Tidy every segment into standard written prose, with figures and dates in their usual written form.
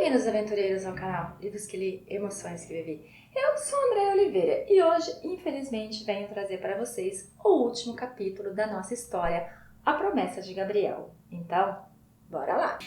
Bem-vindos, aventureiros, ao canal Livros que Li, Emoções que Vivi. Eu sou Andréia Oliveira e hoje, infelizmente, venho trazer para vocês o último capítulo da nossa história, A Promessa de Gabriel. Então, bora lá!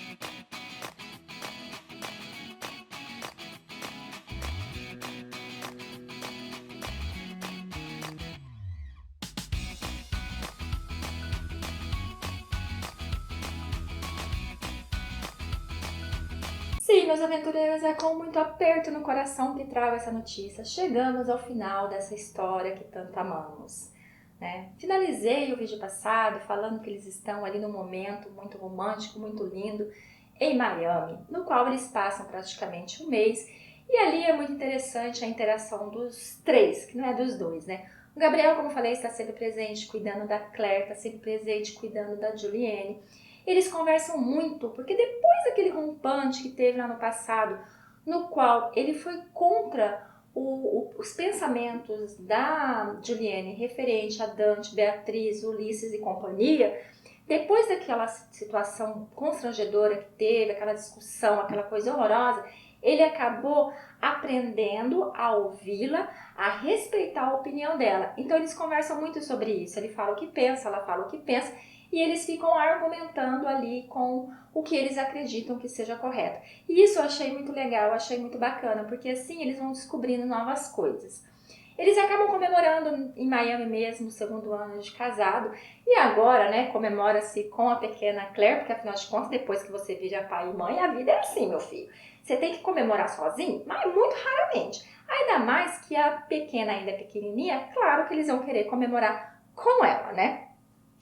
Sim, meus aventureiros, é com muito aperto no coração que trago essa notícia. Chegamos ao final dessa história que tanto amamos, né? Finalizei o vídeo passado falando que eles estão ali num momento muito romântico, muito lindo, em Miami, no qual eles passam praticamente um mês. E ali é muito interessante a interação dos três, que não é dos dois, né? O Gabriel, como eu falei, está sempre presente cuidando da Claire, está sempre presente cuidando da Juliane. Eles conversam muito, porque depois daquele rompante que teve lá no passado, no qual ele foi contra os pensamentos da Juliane referente a Dante, Beatriz, Ulisses e companhia, depois daquela situação constrangedora que teve, aquela discussão, aquela coisa horrorosa, ele acabou aprendendo a ouvi-la, a respeitar a opinião dela. Então eles conversam muito sobre isso, ele fala o que pensa, ela fala o que pensa, e eles ficam argumentando ali com o que eles acreditam que seja correto. E isso eu achei muito legal, achei muito bacana, porque assim eles vão descobrindo novas coisas. Eles acabam comemorando em Miami mesmo o segundo ano de casado, e agora, né, comemora-se com a pequena Claire, porque afinal de contas, depois que você vira pai e mãe, a vida é assim, meu filho. Você tem que comemorar sozinho, mas muito raramente. Ainda mais que a pequena ainda é pequenininha, claro que eles vão querer comemorar com ela, né?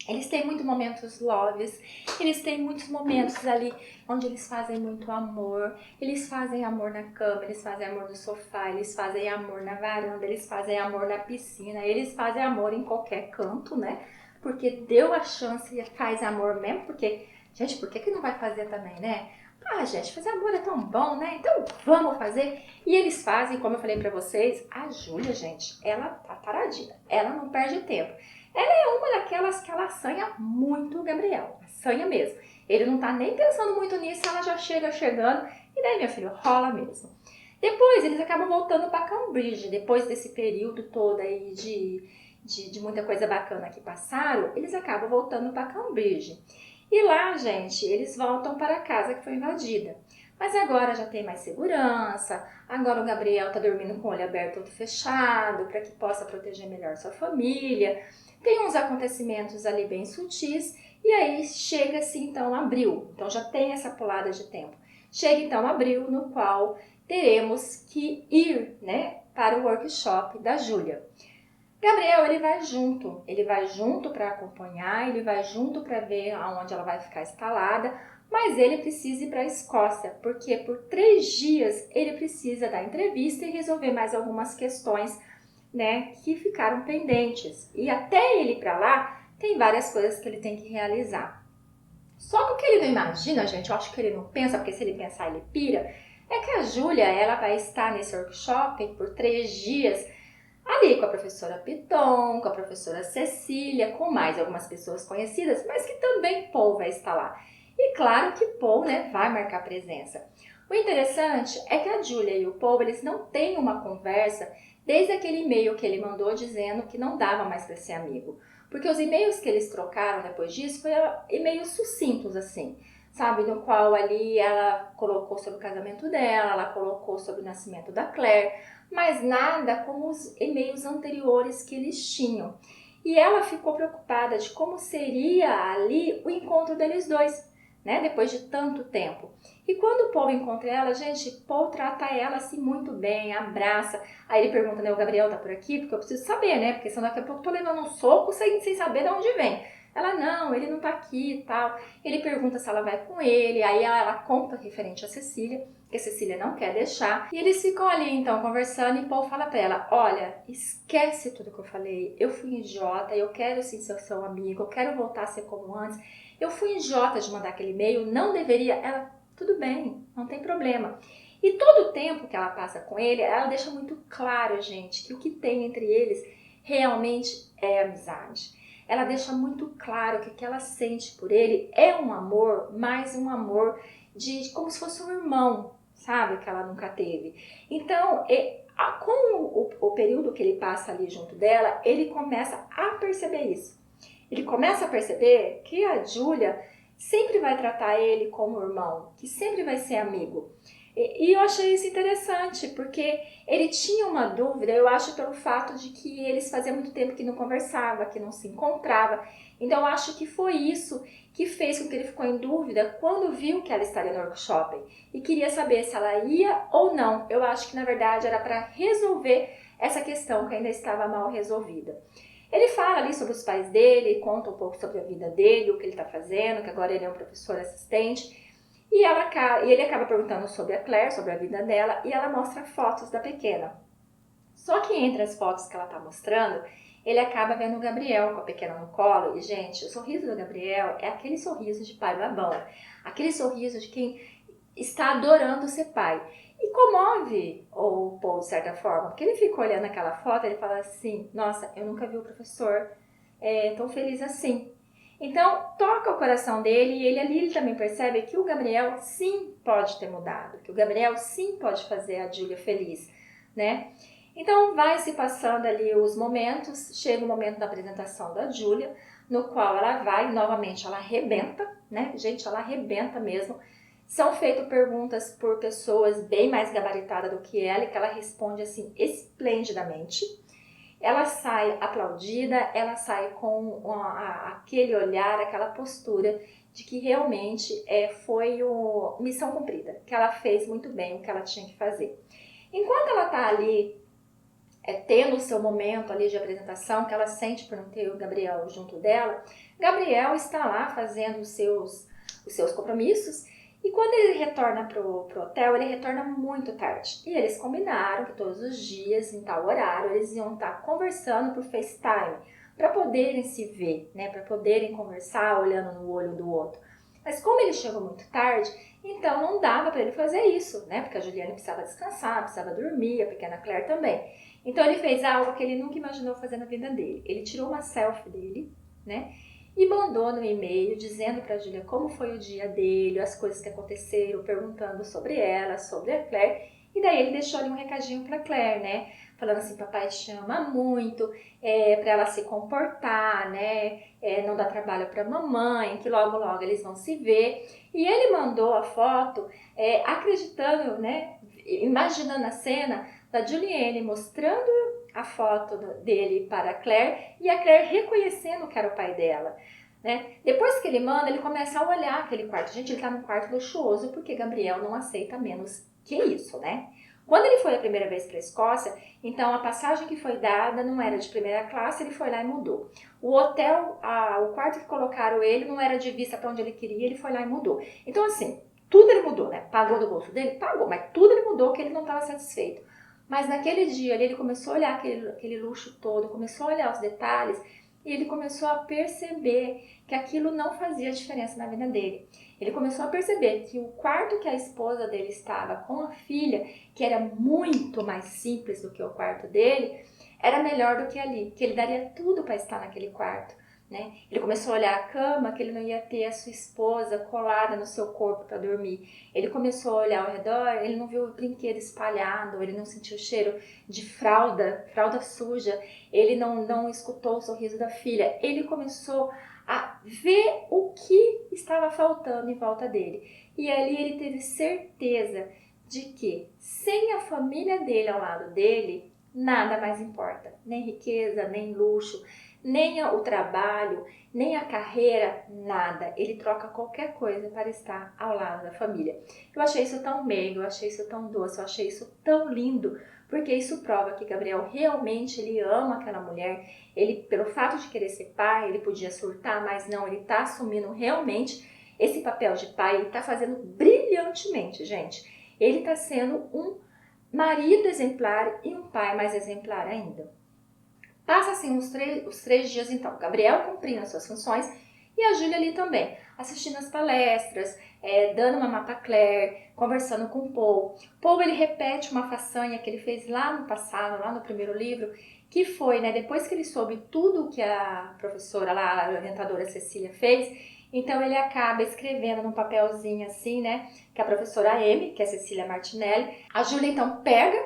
Eles têm muitos momentos loves, eles têm muitos momentos ali onde eles fazem muito amor, eles fazem amor na cama, eles fazem amor no sofá, eles fazem amor na varanda, eles fazem amor na piscina, eles fazem amor em qualquer canto, né? Porque deu a chance e faz amor mesmo, porque, gente, por que não vai fazer também, né? Ah, gente, fazer amor é tão bom, né? Então vamos fazer. E eles fazem, como eu falei pra vocês, a Júlia, gente, ela tá taradinha, ela não perde tempo. Ela é uma daquelas que ela assanha muito o Gabriel, assanha mesmo. Ele não tá nem pensando muito nisso, ela já chega chegando, e daí, meu filho, rola mesmo. Depois, eles acabam voltando para Cambridge, depois desse período todo aí de muita coisa bacana que passaram, eles acabam voltando para Cambridge. E lá, gente, eles voltam para a casa que foi invadida. Mas agora já tem mais segurança, agora o Gabriel tá dormindo com o olho aberto ou fechado, para que possa proteger melhor sua família. Tem uns acontecimentos ali bem sutis, e aí chega-se então abril, então já tem essa pulada de tempo. Chega então abril, no qual teremos que ir, né, para o workshop da Júlia. Gabriel, ele vai junto para acompanhar, ele vai junto para ver aonde ela vai ficar instalada, mas ele precisa ir para a Escócia, porque por 3 dias ele precisa dar entrevista e resolver mais algumas questões, né, que ficaram pendentes. E até ele ir para lá, tem várias coisas que ele tem que realizar. Só que o que ele não imagina, gente, eu acho que ele não pensa, porque se ele pensar ele pira, é que a Júlia, ela vai estar nesse workshop por 3 dias, ali com a professora Piton, com a professora Cecília, com mais algumas pessoas conhecidas, mas que também Paul vai estar lá. E claro que Paul, né, vai marcar presença. O interessante é que a Júlia e o Paul, eles não têm uma conversa desde aquele e-mail que ele mandou dizendo que não dava mais para ser amigo. Porque os e-mails que eles trocaram depois disso foram e-mails sucintos, assim, sabe? No qual ali ela colocou sobre o casamento dela, ela colocou sobre o nascimento da Claire, mas nada como os e-mails anteriores que eles tinham. E ela ficou preocupada de como seria ali o encontro deles dois, né? Depois de tanto tempo. E quando o Paul encontra ela, gente, Paul trata ela assim muito bem, abraça. Aí ele pergunta, né, o Gabriel tá por aqui? Porque eu preciso saber, né? Porque senão daqui a pouco eu tô levando um soco sem saber de onde vem. Ela, não, ele não tá aqui e tal. Ele pergunta se ela vai com ele, aí ela conta referente a Cecília, que a Cecília não quer deixar. E eles ficam ali, então, conversando, e Paul fala pra ela, olha, esquece tudo que eu falei, eu fui idiota, eu quero sim ser seu amigo, eu quero voltar a ser como antes. Eu fui idiota de mandar aquele e-mail, não deveria. Ela, tudo bem, não tem problema. E todo o tempo que ela passa com ele, ela deixa muito claro, gente, que o que tem entre eles realmente é amizade. Ela deixa muito claro que o que ela sente por ele é um amor, mais um amor de como se fosse um irmão, sabe? Que ela nunca teve. Então, com o período que ele passa ali junto dela, ele começa a perceber isso. Ele começa a perceber que a Júlia sempre vai tratar ele como irmão, que sempre vai ser amigo. E eu achei isso interessante, porque ele tinha uma dúvida, eu acho, pelo fato de que eles faziam muito tempo que não conversavam, que não se encontravam. Então eu acho que foi isso que fez com que ele ficou em dúvida quando viu que ela estaria no workshop e queria saber se ela ia ou não. Eu acho que na verdade era para resolver essa questão que ainda estava mal resolvida. Ele fala ali sobre os pais dele, conta um pouco sobre a vida dele, o que ele está fazendo, que agora ele é um professor assistente. E ele acaba perguntando sobre a Claire, sobre a vida dela, e ela mostra fotos da pequena. Só que entre as fotos que ela está mostrando, ele acaba vendo o Gabriel com a pequena no colo. E, gente, o sorriso do Gabriel é aquele sorriso de pai babão. Aquele sorriso de quem está adorando ser pai. E comove o Paul de certa forma, porque ele fica olhando aquela foto e ele fala assim, nossa, eu nunca vi o professor tão feliz assim. Então, toca o coração dele e ele também percebe que o Gabriel sim pode ter mudado, que o Gabriel sim pode fazer a Júlia feliz, né? Então, vai se passando ali os momentos, chega o momento da apresentação da Júlia, no qual ela vai, novamente ela arrebenta, né? Gente, ela arrebenta mesmo. São feitas perguntas por pessoas bem mais gabaritadas do que ela e que ela responde assim esplendidamente. Ela sai aplaudida, ela sai com aquele olhar, aquela postura de que realmente foi missão cumprida, que ela fez muito bem o que ela tinha que fazer. Enquanto ela está ali tendo o seu momento ali de apresentação, que ela sente por não ter o Gabriel junto dela, Gabriel está lá fazendo os seus compromissos. E quando ele retorna pro hotel, ele retorna muito tarde. E eles combinaram que todos os dias, em tal horário, eles iam estar conversando por FaceTime, para poderem se ver, né? Para poderem conversar olhando no olho do outro. Mas como ele chegou muito tarde, então não dava para ele fazer isso, né? Porque a Juliane precisava descansar, precisava dormir, a pequena Claire também. Então ele fez algo que ele nunca imaginou fazer na vida dele. Ele tirou uma selfie dele, né? E mandou no e-mail dizendo para a Júlia como foi o dia dele, as coisas que aconteceram, perguntando sobre ela, sobre a Claire. E daí ele deixou ali um recadinho para a Claire, né? Falando assim, papai te ama muito, para ela se comportar, né? Não dá trabalho para mamãe, que logo logo eles vão se ver. E ele mandou a foto acreditando, né? Imaginando a cena da Juliane mostrando a foto dele para a Claire e a Claire reconhecendo que era o pai dela, né? Depois que ele manda, ele começa a olhar aquele quarto. Gente, ele tá num quarto luxuoso porque Gabriel não aceita menos que isso, né? Quando ele foi a primeira vez para a Escócia, então a passagem que foi dada não era de primeira classe, ele foi lá e mudou. O hotel, o quarto que colocaram ele não era de vista para onde ele queria, ele foi lá e mudou. Então assim, tudo ele mudou, né? Pagou do bolso dele? Pagou, mas tudo ele mudou que ele não estava satisfeito. Mas naquele dia ali, ele começou a olhar aquele luxo todo, começou a olhar os detalhes e ele começou a perceber que aquilo não fazia diferença na vida dele. Ele começou a perceber que o quarto que a esposa dele estava com a filha, que era muito mais simples do que o quarto dele, era melhor do que ali, que ele daria tudo para estar naquele quarto. Né? Ele começou a olhar a cama, que ele não ia ter a sua esposa colada no seu corpo para dormir. Ele começou a olhar ao redor, ele não viu o brinquedo espalhado, ele não sentiu o cheiro de fralda suja, ele não escutou o sorriso da filha. Ele começou a ver o que estava faltando em volta dele. E ali ele teve certeza de que sem a família dele ao lado dele, nada mais importa. Nem riqueza, nem luxo, nem o trabalho, nem a carreira, nada. Ele troca qualquer coisa para estar ao lado da família. Eu achei isso tão meigo, eu achei isso tão doce, eu achei isso tão lindo, porque isso prova que Gabriel realmente ele ama aquela mulher. Ele, pelo fato de querer ser pai, ele podia surtar, mas não, ele está assumindo realmente esse papel de pai, ele está fazendo brilhantemente, gente. Ele está sendo um marido exemplar e um pai mais exemplar ainda. Passa assim os três dias então, Gabriel cumprindo as suas funções e a Júlia ali também, assistindo as palestras, dando uma mapa Claire, conversando com o Paul. Paul ele repete uma façanha que ele fez lá no passado, lá no primeiro livro, que foi, né, depois que ele soube tudo que a professora lá, a orientadora Cecília fez, Então ele acaba escrevendo num papelzinho assim, né, que a professora Amy, que é Cecília Martinelli, a Júlia então pega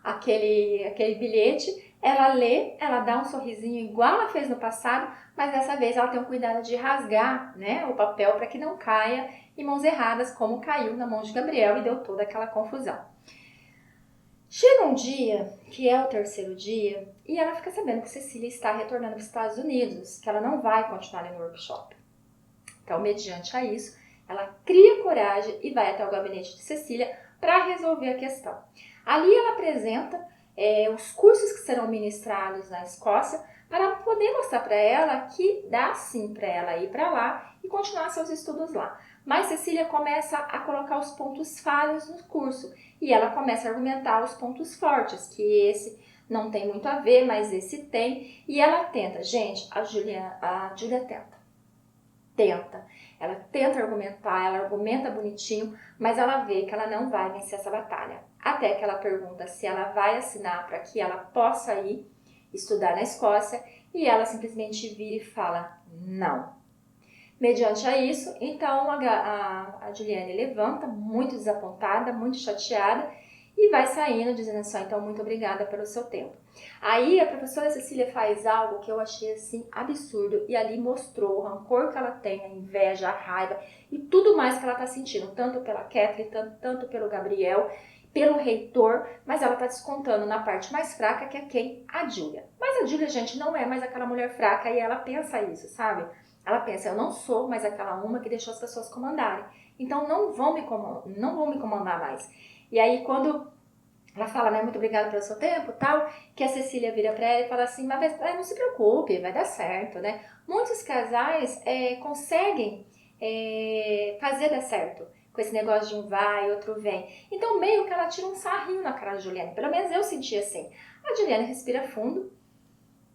aquele bilhete, ela lê, ela dá um sorrisinho igual ela fez no passado, mas dessa vez ela tem o cuidado de rasgar, né, o papel para que não caia em mãos erradas, como caiu na mão de Gabriel e deu toda aquela confusão. Chega um dia, que é o terceiro dia, e ela fica sabendo que Cecília está retornando para os Estados Unidos, que ela não vai continuar ali no workshop. Então, mediante a isso, ela cria coragem e vai até o gabinete de Cecília para resolver a questão. Ali ela apresenta os cursos que serão ministrados na Escócia para poder mostrar para ela que dá sim para ela ir para lá e continuar seus estudos lá. Mas Cecília começa a colocar os pontos falhos no curso e ela começa a argumentar os pontos fortes, que esse não tem muito a ver, mas esse tem. E ela tenta, gente, a Júlia tenta. Ela tenta argumentar, ela argumenta bonitinho, mas ela vê que ela não vai vencer essa batalha. Até que ela pergunta se ela vai assinar para que ela possa ir estudar na Escócia e ela simplesmente vira e fala não. Mediante a isso, então a Juliane levanta, muito desapontada, muito chateada, e vai saindo dizendo assim, então muito obrigada pelo seu tempo. Aí a professora Cecília faz algo que eu achei assim absurdo e ali mostrou o rancor que ela tem, a inveja, a raiva e tudo mais que ela está sentindo, tanto pela Kathleen, tanto pelo Gabriel, pelo reitor, mas ela está descontando na parte mais fraca, que é quem? A Júlia. Mas a Júlia, gente, não é mais aquela mulher fraca e ela pensa isso, sabe? Ela pensa, eu não sou mais aquela uma que deixou as pessoas comandarem. Então não vão me comandar mais. E aí quando ela fala, né, muito obrigada pelo seu tempo, tal, que a Cecília vira pra ela e fala assim, mas não se preocupe, vai dar certo, né? Muitos casais conseguem fazer dar certo com esse negócio de um vai, outro vem. Então meio que ela tira um sarrinho na cara da Juliane, pelo menos eu senti assim. A Juliane respira fundo,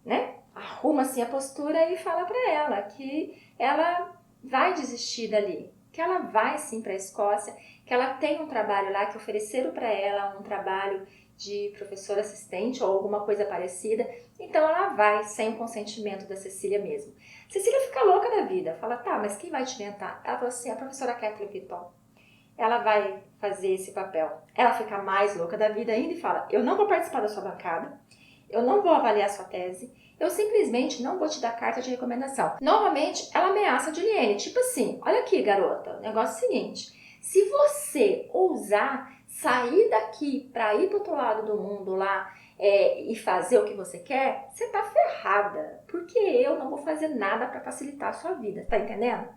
né? Arruma assim a postura e fala pra ela que ela vai desistir dali, que ela vai sim para a Escócia, que ela tem um trabalho lá, que ofereceram para ela um trabalho de professor assistente ou alguma coisa parecida, então ela vai sem o consentimento da Cecília mesmo. Cecília fica louca da vida, fala, tá, mas quem vai te inventar? Ela fala assim, a professora Kathleen Piton, ela vai fazer esse papel. Ela fica mais louca da vida ainda e fala, eu não vou participar da sua bancada, eu não vou avaliar sua tese, eu simplesmente não vou te dar carta de recomendação. Novamente, ela ameaça a Juliane, tipo assim, olha aqui, garota, o negócio é o seguinte, se você ousar sair daqui para ir pro outro lado do mundo lá e fazer o que você quer, você tá ferrada, porque eu não vou fazer nada para facilitar a sua vida, tá entendendo?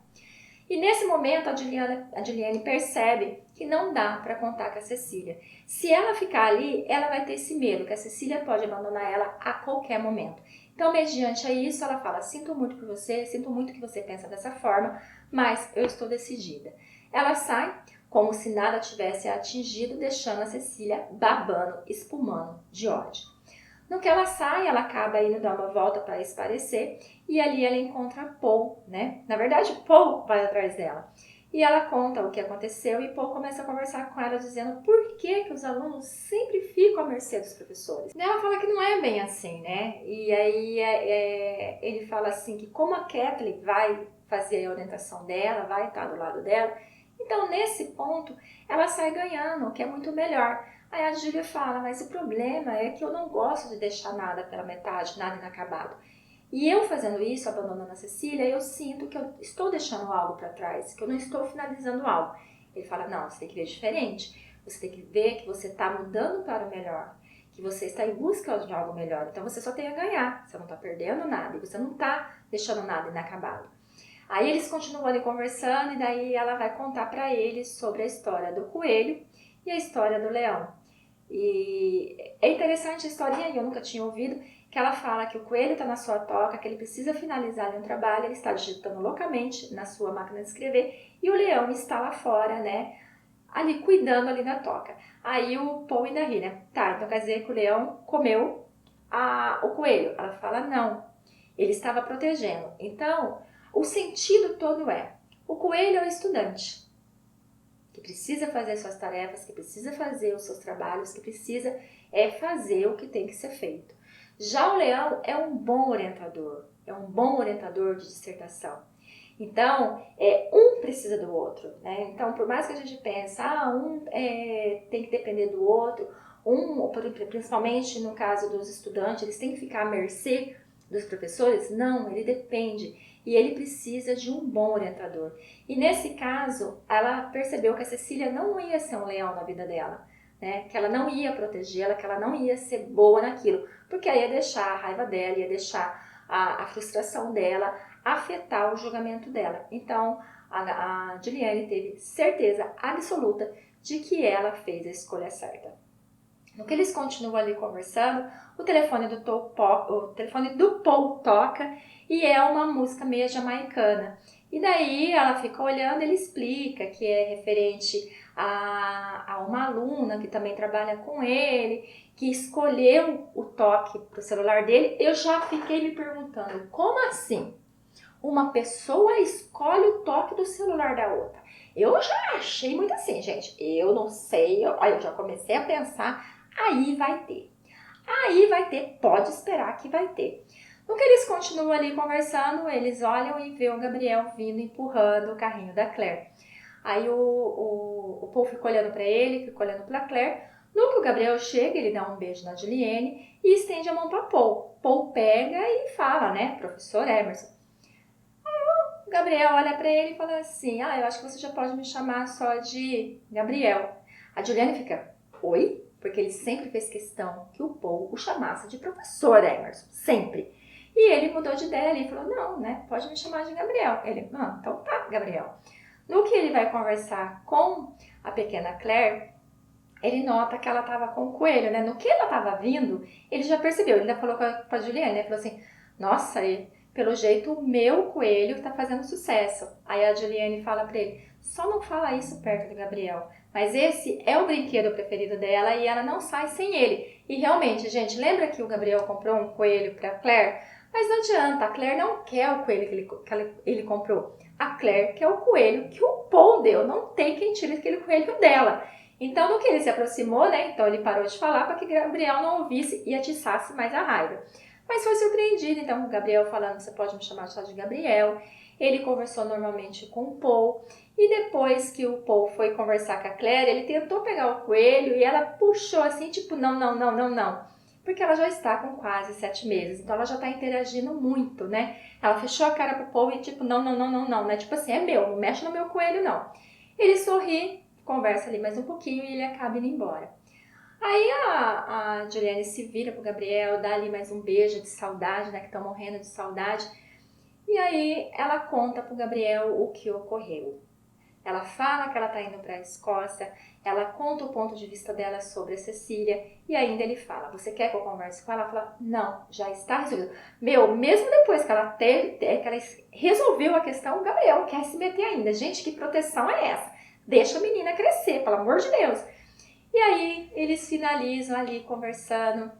E nesse momento a Juliane percebe que não dá para contar com a Cecília. Se ela ficar ali, ela vai ter esse medo, que a Cecília pode abandonar ela a qualquer momento. Então, mediante a isso, ela fala, sinto muito por você, sinto muito que você pensa dessa forma, mas eu estou decidida. Ela sai como se nada tivesse atingido, deixando a Cecília babando, espumando de ódio. No que ela sai, ela acaba indo dar uma volta para esparecer e ali ela encontra Paul, né? Na verdade, Paul vai atrás dela. E ela conta o que aconteceu e Paul começa a conversar com ela dizendo por que os alunos sempre ficam à mercê dos professores. E ela fala que não é bem assim, né? E aí ele fala assim que como a Kathleen vai fazer a orientação dela, vai estar do lado dela, então nesse ponto ela sai ganhando, o que é muito melhor. Aí a Júlia fala, mas o problema é que eu não gosto de deixar nada pela metade, nada inacabado. E eu fazendo isso, abandonando a Cecília, eu sinto que eu estou deixando algo para trás, que eu não estou finalizando algo. Ele fala, não, você tem que ver diferente. Você tem que ver que você está mudando para o melhor, que você está em busca de algo melhor. Então você só tem a ganhar, você não está perdendo nada e você não está deixando nada inacabado. Aí eles continuam ali conversando e daí ela vai contar para eles sobre a história do coelho e a história do leão. E é interessante a historinha, eu nunca tinha ouvido, que ela fala que o coelho está na sua toca, que ele precisa finalizar ali um trabalho, ele está digitando loucamente na sua máquina de escrever e o leão está lá fora, né, ali cuidando ali da toca. Aí o Paul ainda ri, né, tá, então quer dizer que o leão comeu o coelho? Ela fala, não, ele estava protegendo. Então, o sentido todo é, o coelho é o estudante, que precisa fazer suas tarefas, que precisa fazer os seus trabalhos, que precisa fazer o que tem que ser feito. Já o leão é um bom orientador de dissertação. Então, um precisa do outro, né? Então, por mais que a gente pense, tem que depender do outro, principalmente no caso dos estudantes, eles têm que ficar à mercê dos professores? Não, ele depende. E ele precisa de um bom orientador. E nesse caso, ela percebeu que a Cecília não ia ser um leão na vida dela, né? Que ela não ia protegê-la, que ela não ia ser boa naquilo, porque aí ia deixar a raiva dela, ia deixar a frustração dela afetar o julgamento dela. Então, a Juliane teve certeza absoluta de que ela fez a escolha certa. No que eles continuam ali conversando, o telefone do Paul toca e é uma música meio jamaicana. E daí ela fica olhando, ele explica que é referente a uma aluna que também trabalha com ele, que escolheu o toque para o celular dele. Eu já fiquei me perguntando, como assim? Uma pessoa escolhe o toque do celular da outra? Eu já achei muito assim, gente. Eu não sei, eu já comecei a pensar, aí vai ter, pode esperar que vai ter. No que eles continuam ali conversando, eles olham e vê o Gabriel vindo empurrando o carrinho da Claire. Aí o Paul fica olhando para ele, fica olhando para Claire. No que o Gabriel chega, ele dá um beijo na Juliane e estende a mão para Paul. Paul pega e fala, né, professor Emerson. Aí o Gabriel olha para ele e fala assim, eu acho que você já pode me chamar só de Gabriel. A Juliane fica, oi? Porque ele sempre fez questão que o Paul o chamasse de professor Emerson, sempre. E ele mudou de ideia e falou, não, né, pode me chamar de Gabriel. Ele, não, então tá, Gabriel. No que ele vai conversar com a pequena Claire, ele nota que ela estava com o coelho, né? No que ela estava vindo, ele já percebeu, ele ainda falou com a Juliane, né? Falou assim, nossa, pelo jeito o meu coelho está fazendo sucesso. Aí a Juliane fala para ele, só não fala isso perto do Gabriel. Mas esse é o brinquedo preferido dela e ela não sai sem ele. E realmente, gente, lembra que o Gabriel comprou um coelho para Claire? Mas não adianta, a Claire não quer o coelho que ele comprou. A Claire quer o coelho que o Paul deu, não tem quem tire aquele coelho dela. Então, no que ele se aproximou, né? Então ele parou de falar para que Gabriel não ouvisse e atiçasse mais a raiva. Mas foi surpreendido, então o Gabriel falando, você pode me chamar só de Gabriel. Ele conversou normalmente com o Paul. E depois que o Paul foi conversar com a Claire, ele tentou pegar o coelho e ela puxou assim, tipo, não. Porque ela já está com quase 7 meses, então ela já está interagindo muito, né? Ela fechou a cara pro Paul e tipo, não, né? Tipo assim, é meu, não mexe no meu coelho, não. Ele sorri, conversa ali mais um pouquinho e ele acaba indo embora. Aí a Juliane se vira pro Gabriel, dá ali mais um beijo de saudade, né? Que estão morrendo de saudade. E aí ela conta pro Gabriel o que ocorreu. Ela fala que ela tá indo para a Escócia, ela conta o ponto de vista dela sobre a Cecília e ainda ele fala, você quer que eu converse com ela? Ela fala, não, já está resolvido. Mesmo depois que ela resolveu a questão, o Gabriel quer se meter ainda. Gente, que proteção é essa? Deixa a menina crescer, pelo amor de Deus. E aí eles finalizam ali conversando,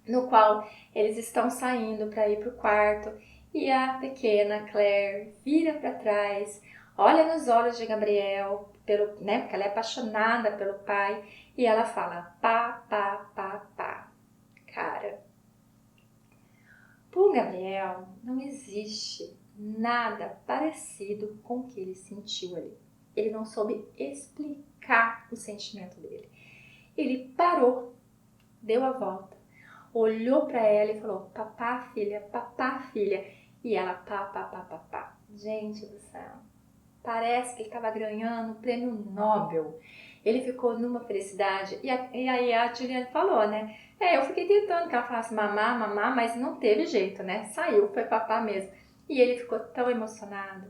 no qual eles estão saindo para ir pro quarto e a pequena Claire vira para trás, olha nos olhos de Gabriel, né, porque ela é apaixonada pelo pai, e ela fala, pá. Cara, pro Gabriel não existe nada parecido com o que ele sentiu ali. Ele não soube explicar o sentimento dele. Ele parou, deu a volta, olhou para ela e falou, papá, filha. E ela, pá. Gente do céu. Parece que ele estava ganhando o prêmio Nobel. Ele ficou numa felicidade. E aí a Juliane falou, né? Eu fiquei tentando que ela falasse mamar, mas não teve jeito, né? Saiu, foi papá mesmo. E ele ficou tão emocionado.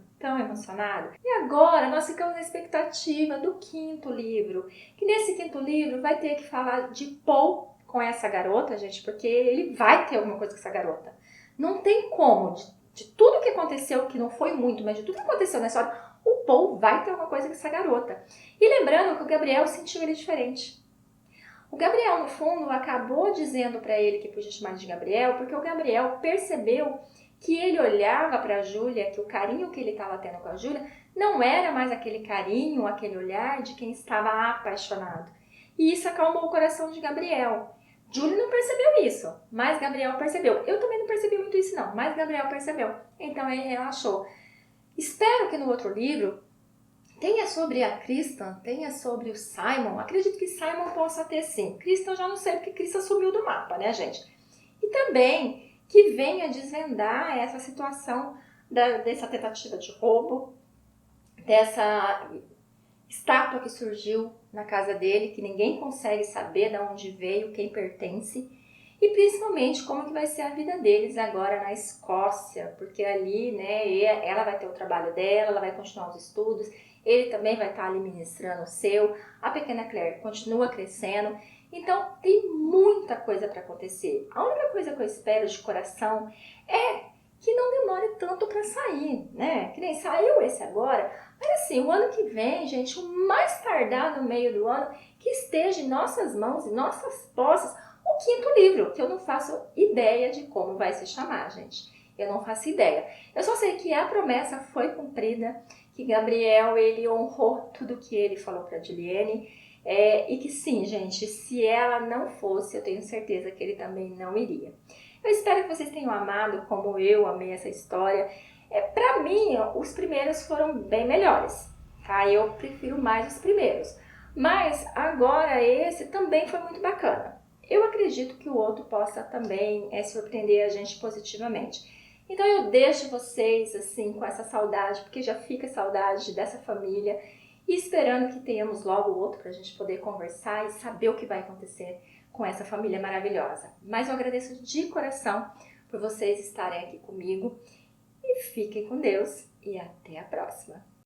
E agora nós ficamos na expectativa do 5º livro. Que nesse 5º livro vai ter que falar de Paul com essa garota, gente. Porque ele vai ter alguma coisa com essa garota. Não tem como. De tudo que aconteceu, que não foi muito, mas de tudo que aconteceu na história, o Paul vai ter alguma coisa com essa garota. E lembrando que o Gabriel sentiu ele diferente. O Gabriel, no fundo, acabou dizendo para ele que podia chamar de Gabriel, porque o Gabriel percebeu que ele olhava para a Júlia, que o carinho que ele estava tendo com a Júlia não era mais aquele carinho, aquele olhar de quem estava apaixonado. E isso acalmou o coração de Gabriel. Júlia não percebeu isso, mas Gabriel percebeu. Eu também não percebi muito isso não, mas Gabriel percebeu. Então ele relaxou. Espero que no outro livro tenha sobre a Kristen, tenha sobre o Simon. Acredito que Simon possa ter sim. Kristen eu já não sei porque Kristen sumiu do mapa, né, gente? E também que venha desvendar essa situação dessa tentativa de roubo, dessa estátua que surgiu na casa dele, que ninguém consegue saber de onde veio, quem pertence, e principalmente como que vai ser a vida deles agora na Escócia, porque ali, né, ela vai ter o trabalho dela, ela vai continuar os estudos, ele também vai estar ali ministrando o seu, a pequena Claire continua crescendo, então tem muita coisa para acontecer. A única coisa que eu espero de coração é que não demore tanto para sair, né? Que nem saiu esse agora, mas assim, o ano que vem, gente, o mais tardar no meio do ano, que esteja em nossas mãos, em nossas posses, o quinto livro, que eu não faço ideia de como vai se chamar, gente. Eu não faço ideia. Eu só sei que a promessa foi cumprida, que Gabriel, ele honrou tudo que ele falou para Juliane, e que sim, gente, se ela não fosse, eu tenho certeza que ele também não iria. Eu espero que vocês tenham amado como eu amei essa história. Para mim, os primeiros foram bem melhores, tá? Eu prefiro mais os primeiros. Mas agora esse também foi muito bacana. Eu acredito que o outro possa também surpreender a gente positivamente. Então eu deixo vocês assim com essa saudade, porque já fica saudade dessa família, e esperando que tenhamos logo o outro para a gente poder conversar e saber o que vai acontecer com essa família maravilhosa. Mas eu agradeço de coração por vocês estarem aqui comigo, e fiquem com Deus e até a próxima.